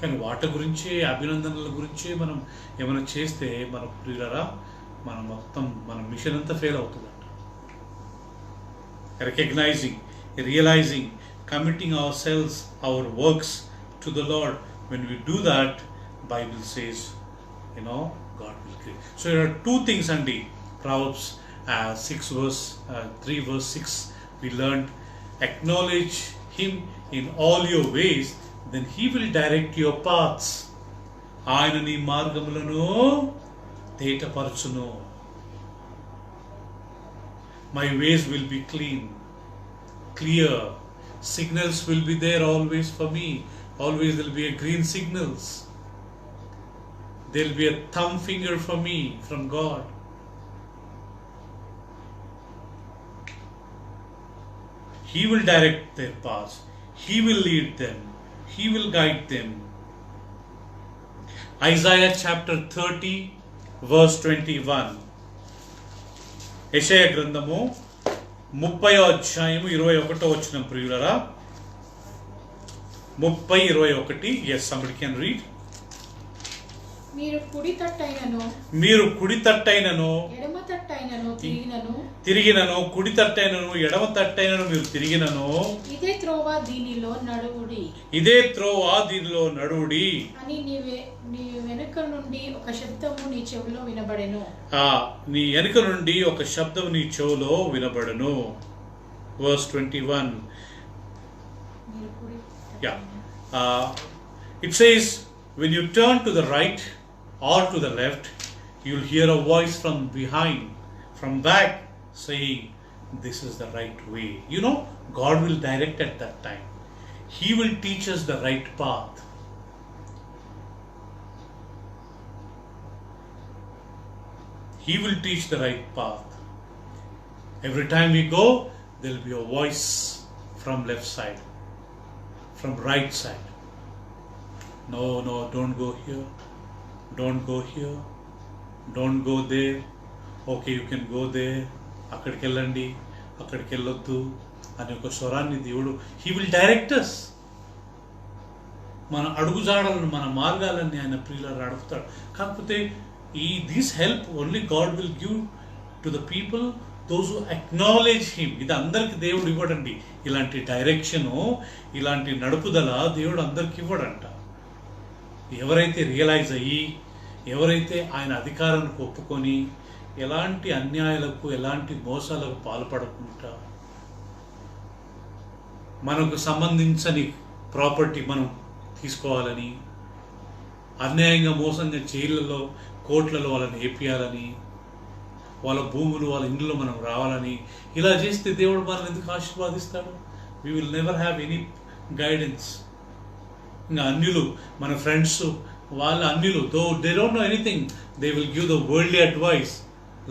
కానీ వాటి గురించే, అభినందనల గురించే మనం ఏమైనా చేస్తే మన ప్రియులరా మన మిషన్ అంతా ఫెయిల్ అవుతుందంట. Recognising, realising, committing our selves, our works to the Lord. When we do that, Bible says, God will create. So there are two things అండి. Proverbs 3 verse 6 we learned, acknowledge him in all your ways, then he will direct your paths. ఆయన నీ మార్గములను తేటపరచును. My ways will be clear. Signals will be there always for me. Always there will be a green signals. There will be a thumb finger for me from God. He will direct their paths. He will lead them. He will guide them. Isaiah chapter 30 verse 21. యెషయా గ్రంథము 30వ అధ్యాయము 21వ వచనం ప్రియులారా. 30:21. Yes, somebody can read. మీరు కుడి తట్టైనను మీరు కుడి తట్టైనను ఎడమ తట్టైనను తిరిగినను, కుడి తట్టైనను ఎడమ తట్టైనను మీరు తిరిగినను, ఇదే త్రోవ దీనిలో నడువుడి ఇదే త్రోవ దీనిలో నడువుడి అని నీ వెనుక నుండి ఒక శబ్దము నీ చెవిలో వినబడెను. నీ వెనుక నుండి ఒక శబ్దం నీ చెవిలో వినబడను. Verse 21. మీరు కుడి It says, when you turn to the right or to the left, you'll hear a voice from behind, from back, saying, this is the right way. You know, God will direct at that time. He will teach us the right path. He will teach the right path. Every time we go, there will be a voice from left side, from right side. No, don't go here. Don't go here. Don't go there. Okay, you can go there. అక్కడికి వెళ్ళండి, అక్కడికి వెళ్ళొద్దు అనే ఒక స్వరాన్ని దేవుడు he will direct us. మన అడుగుజాడలను, మన మార్గాలన్నీ ఆయన ప్రియులారా అడుగుతాడు. కాకపోతే this help only God will give to the people those who acknowledge him. ఇది అందరికి దేవుడు ఇవ్వడండి. ఇలాంటి డైరెక్షను, ఇలాంటి నడుపుదల దేవుడు అందరికి ఇవ్వడంట. ఎవరైతే రియలైజ్ అయ్యి, ఎవరైతే ఆయన అధికారానికి ఒప్పుకొని ఎలాంటి అన్యాయాలకు, ఎలాంటి మోసాలకు పాల్పడకుండా, మనకు సంబంధించని ప్రాపర్టీ మనం తీసుకోవాలని, అన్యాయంగా మోసంగా జైళ్ళలో, కోర్టులలో వాళ్ళని ఏపియాలని, వాళ్ళ భూములు, వాళ్ళ ఇండ్లలో మనం రావాలని, ఇలా చేస్తే దేవుడు మనల్ని ఎందుకు ఆశీర్వాదిస్తాడు? We will never have any guidance. ఇంకా అన్యులు, మన ఫ్రెండ్స్, వాళ్ళ అన్యులు, they don't know anything, they will give the worldly advice.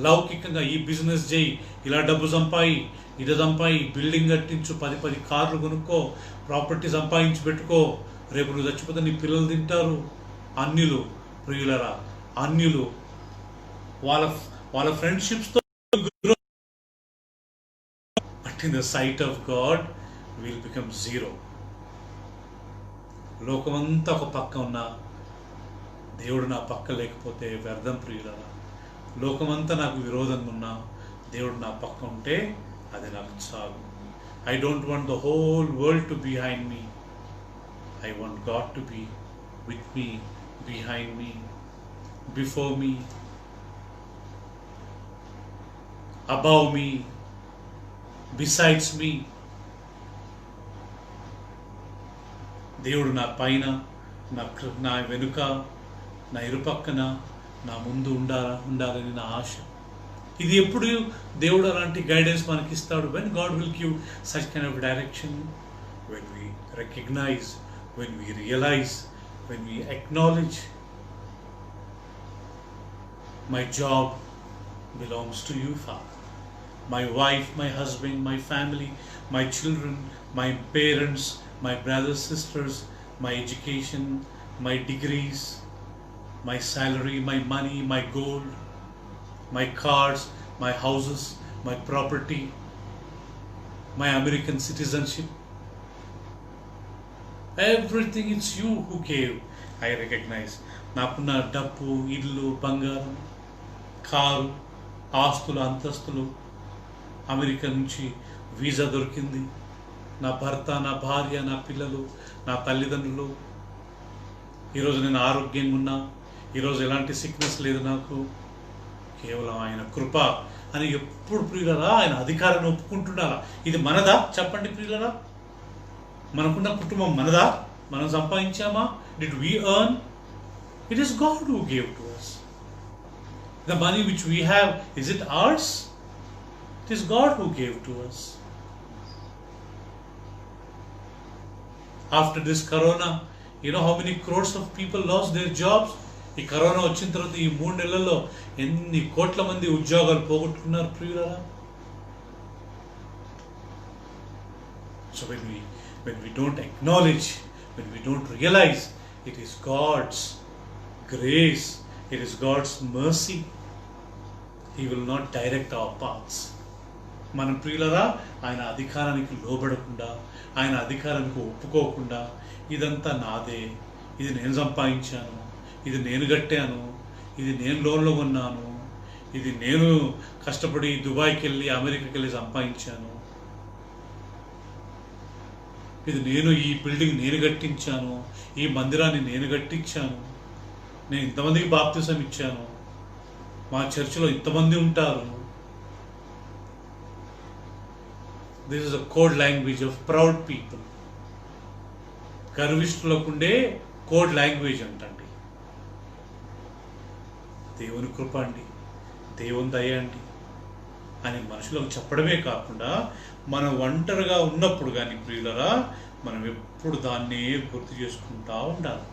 లౌకికంగా ఈ బిజినెస్ చేయి, ఇలా డబ్బు సంపాయి, ఇది సంపాయి, బిల్డింగ్ కట్టించు, 10 కార్లు కొనుక్కో, ప్రాపర్టీ సంపాదించి పెట్టుకో, రేపు నువ్వు చచ్చిపోతే నీ పిల్లలు తింటారు. అన్యులు ప్రియులరా, అన్యులు వాళ్ళ ఫ్రెండ్షిప్స్తో, but in the sight of God will become zero. లోకమంతా ఒక పక్క ఉన్నా దేవుడు నా పక్క లేకపోతే వ్యర్థం ప్రియులరా. లోకమంతా నాకు విరోధంగా ఉన్నా దేవుడు నా పక్క ఉంటే అది నాకు చాలు. I don't want the whole world to behind me. I want God to be with me, behind me, before me, above me, besides me. దేవుడు నా పైన, నా వెనుక, నా ఇరుపక్కన, నా ముందు ఉండాలని నా ఆశ. ఇది ఎప్పుడు దేవుడు అలాంటి గైడెన్స్ మనకి ఇస్తాడు? When God will give such kind of direction, when we recognise, when we realise, when we acknowledge my job belongs to you, Father. My wife, my husband, my family, my children, my parents, my brothers, sisters, my education, my degrees, my salary, my money, my gold, my cars, my houses, my property, my American citizenship. Everything it's you who gave. I recognize. నాకున్న డబ్బు, ఇల్లు, బంగారం, car, ఆస్తులు, అంతస్తులు, America నుంచి visa దొరికింది, నా భర్త, నా భార్య, నా పిల్లలు, నా తల్లిదండ్రులు, ఈరోజు నేను ఆరోగ్యంగా ఉన్నా, ఈరోజు ఎలాంటి సిక్నెస్ లేదు నాకు, కేవలం ఆయన కృప అని ఎప్పుడు ప్రియులరా ఆయన అధికారాన్ని ఒప్పుకుంటున్నారా? ఇది మనదా? చెప్పండి ప్రియులరా. మనకున్న కుటుంబం మనదా? మనం సంపాదించామా? Did we earn? It is God who gave to us. The money which we have, is it ours? It is God who gave to us. After this corona, you know how many crores of people lost their jobs? ఈ corona వచ్చిన తర్వాత ఈ 3 నెలల్లో ఎన్ని కోట్ల మంది ఉద్యోగాలు పోగొట్టుకున్నారు ప్రియులారా. So when we don't acknowledge, when we don't realize, it is God's grace, it is God's mercy. He will not direct our paths. మన ప్రియులరా ఆయన అధికారానికి లోబడకుండా, ఆయన అధికారానికి ఒప్పుకోకుండా, ఇదంతా నాదే, ఇది నేను సంపాదించాను, ఇది నేను కట్టాను, ఇది నేను లోన్లో కొన్నాను, ఇది నేను కష్టపడి దుబాయ్కి వెళ్ళి అమెరికాకి వెళ్ళి సంపాదించాను, ఇది నేను ఈ బిల్డింగ్ నేను కట్టించాను, ఈ మందిరాన్ని నేను కట్టించాను, నేను ఇంతమందికి బాప్తిసం ఇచ్చాను, మా చర్చిలో ఇంతమంది ఉంటారు. This is a code language of proud people. గర్విష్ఠులకు ఉండే కోడ్ లాంగ్వేజ్ అంటండి. దేవుని కృప అండి, దేవుని దయ అండి అని మనుషులకు చెప్పడమే కాకుండా మనం ఒంటరిగా ఉన్నప్పుడు కానీ ప్రియులరా మనం ఎప్పుడు దాన్నే గుర్తు చేసుకుంటా ఉండాలి.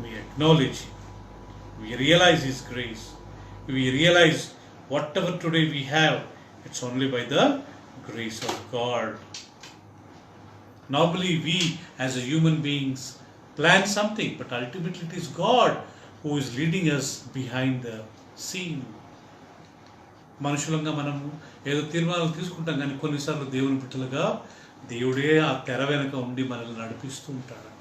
We acknowledge, we realize His grace, we realize whatever today we have, it's only by the grace of God. Normally we as a human beings plan something, but ultimately it is God who is leading us behind the scene. మనుషులంగా మనము ఏదో తీర్మానాలు తీసుకుంటాం, కానీ కొన్నిసార్లు దేవుని బిడ్డలుగా దేవుడే ఆ తెర వెనక ఉండి మనల్ని నడిపిస్తూ ఉంటాడంట.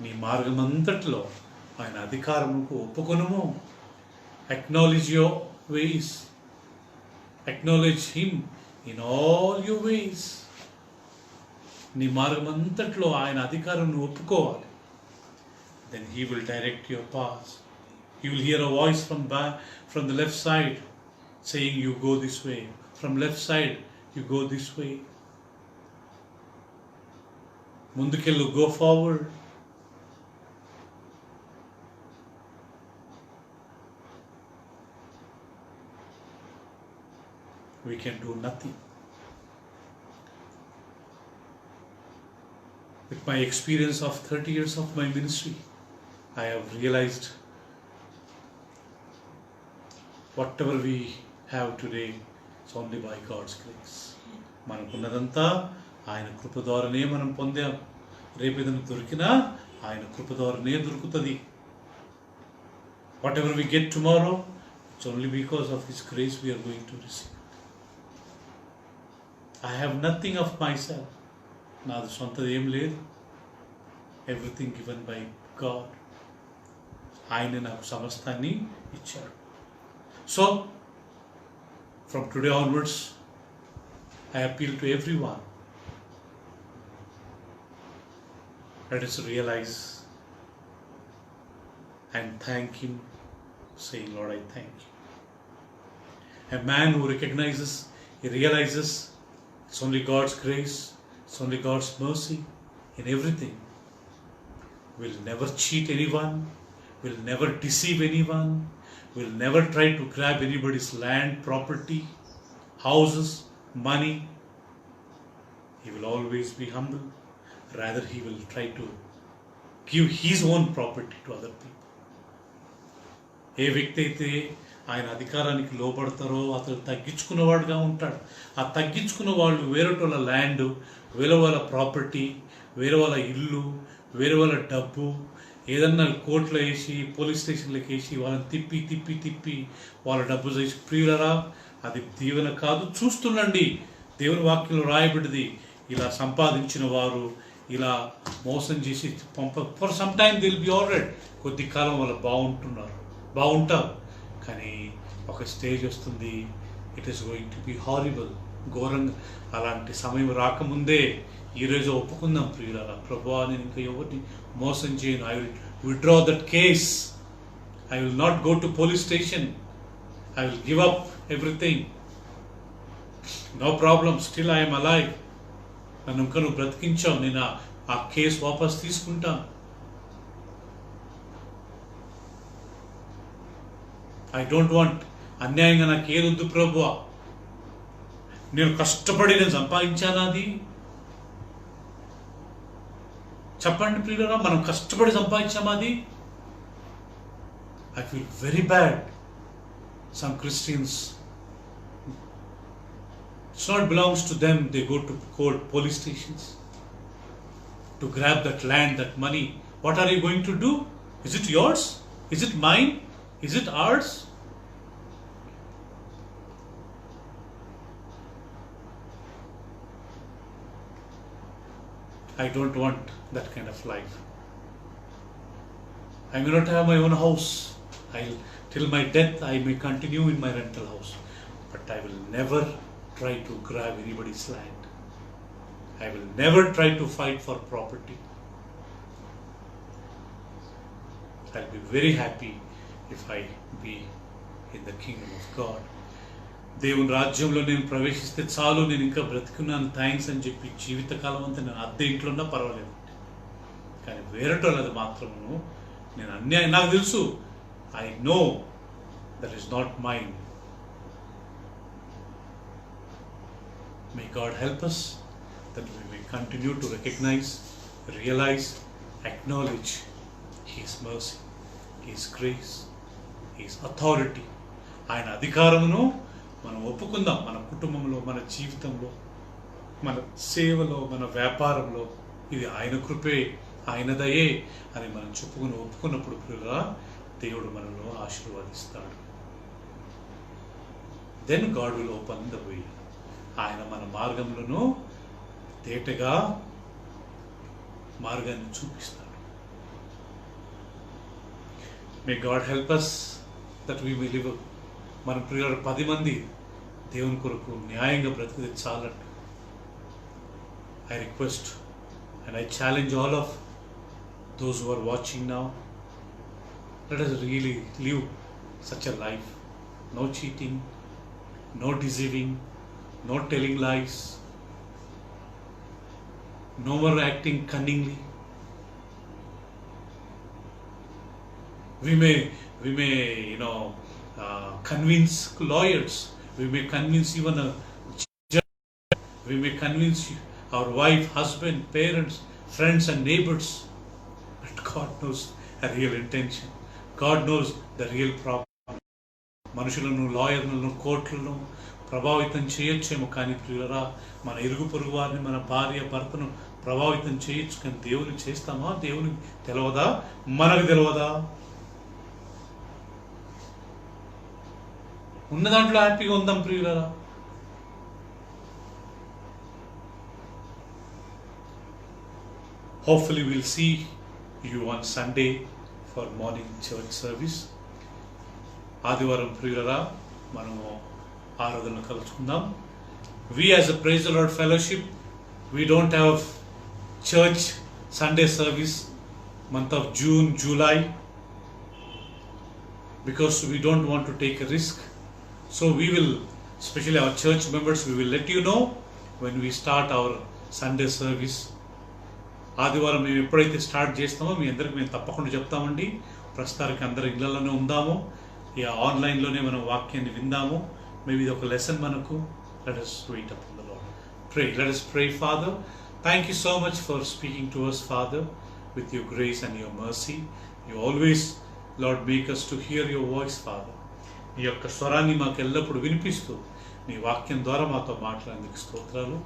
నీ మార్గం అంతట్లో ఆయన అధికారముకు ఒప్పుకొనుము. Acknowledge your ways, acknowledge him in all your ways. నీ మార్గం అంతట్లో ఆయన అధికారం ఒప్పుకోవాలి. Then He will direct your path. You will hear a voice from the left side saying, you go this way. From left side, you go this way. Mundukellu, go forward. We can do nothing. With my experience of 30 years of my ministry, I have realized whatever we have today, it's only by God's grace. మనకున్నదంతా ఆయన కృప ద్వారానే మనం పొందాం. రేపు ఏదైనా దొరికినా ఆయన కృప ద్వారానే దొరుకుతుంది. Whatever we get tomorrow, it's only because of His grace we are going to receive. I have nothing of myself. నాది సొంతది ఏం లేదు. Everything given by God. ఆయన నాకు సమస్తాన్ని ఇచ్చాడు. So, from today onwards, I appeal to everyone. Let us realize and thank Him, saying, Lord, I thank you. A man who recognizes, he realizes it's only God's grace, it's only God's mercy in everything, will never cheat anyone, will never deceive anyone, will never try to grab anybody's land, property, houses, money. He will always be humble. Rather, he will try to give his own property to other people. ఏ వ్యక్తి అయితే ఆయన అధికారానికి లోబడతారో అతను తగ్గించుకున్నవాడుగా ఉంటాడు. ఆ తగ్గించుకున్న వాళ్ళు వేరే వాళ్ళ ల్యాండ్, వేరే వాళ్ళ ప్రాపర్టీ, వేరే వాళ్ళ ఇల్లు, వేరే వాళ్ళ డబ్బు ఏదన్నా కోర్టులో వేసి పోలీస్ స్టేషన్లోకి వేసి వాళ్ళని తిప్పి తిప్పి తిప్పి వాళ్ళ డబ్బు చేసి ప్రియులరా అది దీవెన కాదు. చూస్తుండండి, దేవుని వాక్యంలో రాయబడింది, ఇలా సంపాదించిన వారు ఇలా మోసం చేసి for some time they'll be all right. కొద్ది కాలం వాళ్ళు బాగుంటారు, కానీ ఒక స్టేజ్ వస్తుంది, it is going to be horrible, ఘోరంగా. అలాంటి సమయం రాకముందే ఈరోజు ఒప్పుకుందాం ప్రియులారా, ప్రభువా నేను ఇంకా ఎవరిని మోసం చేయను. I will withdraw that case, I will not go to police station, I will give up everything, no problem, still I'm alive. నన్ను ఇంకా నువ్వు బ్రతికించావు, నేను ఆ కేసు వాపస్ తీసుకుంటాను. ఐ డోంట్ వాంట్, అన్యాయంగా నాకు ఏది వద్దు ప్రభువా, నేను కష్టపడి నేను సంపాదించాను అది. చెప్పండి ప్రియులారా, మనం కష్టపడి సంపాదించాము అది. I feel very bad. Some Christians, it's not belongs to them, they go to court, police stations to grab that land, that money. What are you going to do? Is it yours? Is it mine? Is it ours? I don't want that kind of life. I may not have my own house. Till my death, I may continue in my rental house. But I will never try to grab anybody's land. I will never try to fight for property. I'll be very happy if I be in the kingdom of God. దేవుని రాజ్యంలో నేను ప్రవేశిస్తే చాలు, నేను ఇంకా బ్రతుకున్నాను, thanks అని చెప్పి జీవితకాలం అంతా నేను అద్దె ఇంట్లో ఉన్నా పర్వాలేదు. కానీ వేరేటోళ్ళది మాత్రము నేను అన్యాయం, నాకు తెలుసు, I know that is not mine. May God help us that we may continue to recognize, realize, acknowledge His mercy, His grace, His authority. ఆయన అధికారమును మనం ఒప్పుకుందాం. మన కుటుంబంలో, మన జీవితంలో, మన సేవలో, మన వ్యాపారంలో ఇది ఆయన కృపే, ఆయన దయే అని మనం చెప్పుకుని ఒప్పుకున్నప్పుడు ప్రియులారా, దేవుడు మనలో ఆశీర్వదిస్తాడు. Then God will open the way. ఆయన మన మార్గంలోనూ తేటగా మార్గాన్ని చూపిస్తాడు. May God help us that we may live. మన ప్రియులారా 10 మంది దేవుని కొరకు న్యాయంగా బ్రతికితే చాలండి. I request and I challenge all of those who are watching now, let us really live such a life. No cheating, no deceiving, no telling lies, no more acting cunningly. We may convince lawyers, we may convince even a judge, we may convince our wife, husband, parents, friends and neighbors, but God knows a real intention. God knows the real problem. మనుషులను, లాయర్లను, కోర్టులను ప్రభావితం చేయొచ్చేమో, కానీ ప్రియులరా మన ఇరుగు పొరుగు వారిని, మన భార్య భర్తను ప్రభావితం చేయొచ్చు, కానీ దేవుని చేస్తామా? దేవునికి తెలవదా? మనకు తెలవదా? ఉన్న దాంట్లో హ్యాపీగా ఉందాం ప్రియులరా. Hopefully we'll see you on Sunday for morning church service. ఆదివారం ప్రియులరా మనము ఆరాధన కలుసుకుందాం. We as a Praise the Lord fellowship, we don't have church Sunday service month of June, July, because we don't want to take a risk. So we will, especially our church members, we will let you know when we start our Sunday service. ఆదివారం మేము ఎప్పుడైతే start చేస్తామో మీ అందరికి మేము తప్పకుండా చెప్తామండి. ప్రస్తుతానికి అందరు ఇళ్లలోనే ఉందాము, ఇక ఆన్లైన్లోనే మనం వాక్యాన్ని విందాము. మేబీ ఇది ఒక లెసన్ మనకు. Let us wait upon the Lord. Pray. Let us pray. Father, thank you so much for speaking to us, Father, with your grace and your mercy. You always, Lord, make us to hear your voice, Father. నీ యొక్క స్వరాన్ని మాకు ఎల్లప్పుడూ వినిపిస్తూ నీ వాక్యం ద్వారా మాతో మాట్లాడేందుకు స్తోత్రాలు.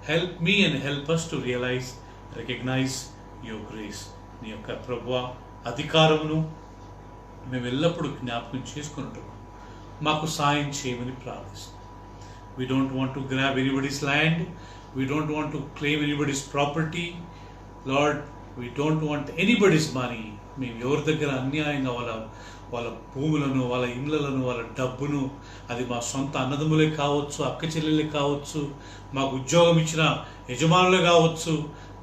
Help me and help us to realize, recognize your grace. నీ యొక్క ప్రభువ అధికారమును మేము ఎల్లప్పుడూ జ్ఞాపకం చేసుకున్నట్టు మాకు సాయం చేయమని ప్రార్థిస్తాం. We don't want to grab anybody's land. We don't want to claim anybody's property. Lord, we don't want anybody's money. మేము ఎవరి దగ్గర అన్యాయంగా వాళ్ళ భూములను, వాళ్ళ ఇండ్లను, వాళ్ళ డబ్బును, అది మా సొంత అన్నదమ్ములే కావచ్చు, అక్క చెల్లెలే కావచ్చు, మాకు ఉద్యోగం ఇచ్చిన యజమానులే కావచ్చు,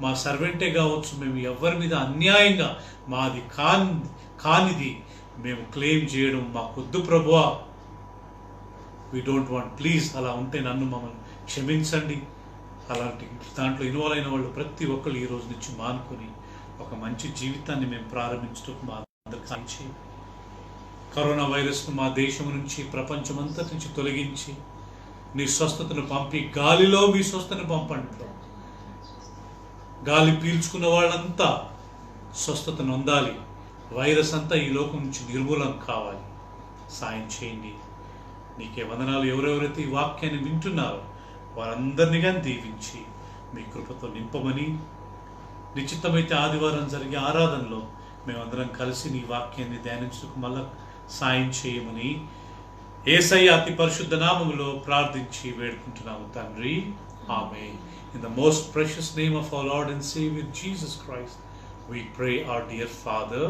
మా సర్వెంటే కావచ్చు, మేము ఎవరి మీద అన్యాయంగా మాది కానిది మేము క్లెయిమ్ చేయడం మాకొద్దు ప్రభువా. వీ డోంట్ వాంట్, ప్లీజ్ అలా ఉంటే నన్ను మమ్మల్ని క్షమించండి. అలాంటి దాంట్లో ఇన్వాల్వ్ అయిన వాళ్ళు ప్రతి ఒక్కరు ఈ రోజు నుంచి మానుకొని ఒక మంచి జీవితాన్ని మేము ప్రారంభించడం మా అందరికి సాయం చేయండి. కరోనా వైరస్ను మా దేశం నుంచి, ప్రపంచమంతటి నుంచి తొలగించి నీ స్వస్థతను పంపి, గాలిలో మీ స్వస్థతను పంపండి. గాలి పీల్చుకున్న వాళ్ళంతా స్వస్థత నొందాలి. వైరస్ అంతా ఈ లోకం నుంచి నిర్మూలన కావాలి. సాయం చేయండి. నీకే వందనాలు. ఎవరెవరైతే ఈ వాక్యాన్ని వింటున్నారో వారందరినీ కానీ దీవించి మీ కృపతో నింపమని, నిశ్చితమైతే ఆదివారం జరిగే ఆరాధనలో మేమందరం కలిసి నీ వాక్యాన్ని ధ్యానించుటకు మళ్ళా సాయం చేయమని యేసయ్య అతి పరిశుద్ధ నామములో ప్రార్థించి వేడుకుంటున్నాము తండ్రి. Amen. In the most precious name of our Lord and Savior Jesus Christ, we pray, our dear Father.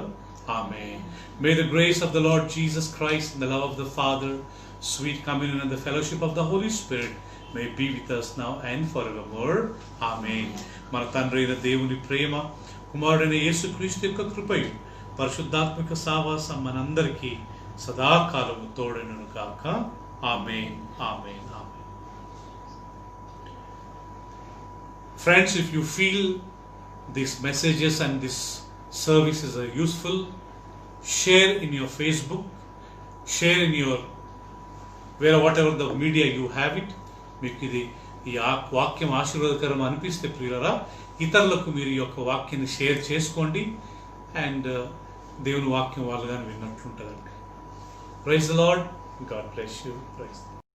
Amen. May the grace of the Lord Jesus Christ and the love of the Father, sweet communion and the fellowship of the Holy Spirit may be with us now and forevermore. Amen. మన తండ్రి అయిన దేవుని ప్రేమ, కుమారుడైన యేసుక్రీస్తు యొక్క కృపయు, పరిశుద్ధాత్మక సావాసం మనందరికీ సదాకాలము తోడైనను గాక. ఆమేన్. ఆమేన్. ఆమేన్. Friends, if you feel these messages and these services are useful, share in your Facebook, share in your whatever the media you have it. మీకు ఇది ఈ వాక్యం ఆశీర్వాదకరం అనిపిస్తే ప్రియులారా, ఇతరులకు మీరు ఈ యొక్క వాక్యాన్ని షేర్ చేసుకోండి. అండ్ దేవుని వాక్యం వాళ్ళు కానీ విన్నట్లుంటుందండి. Praise the Lord. God bless you. Praise.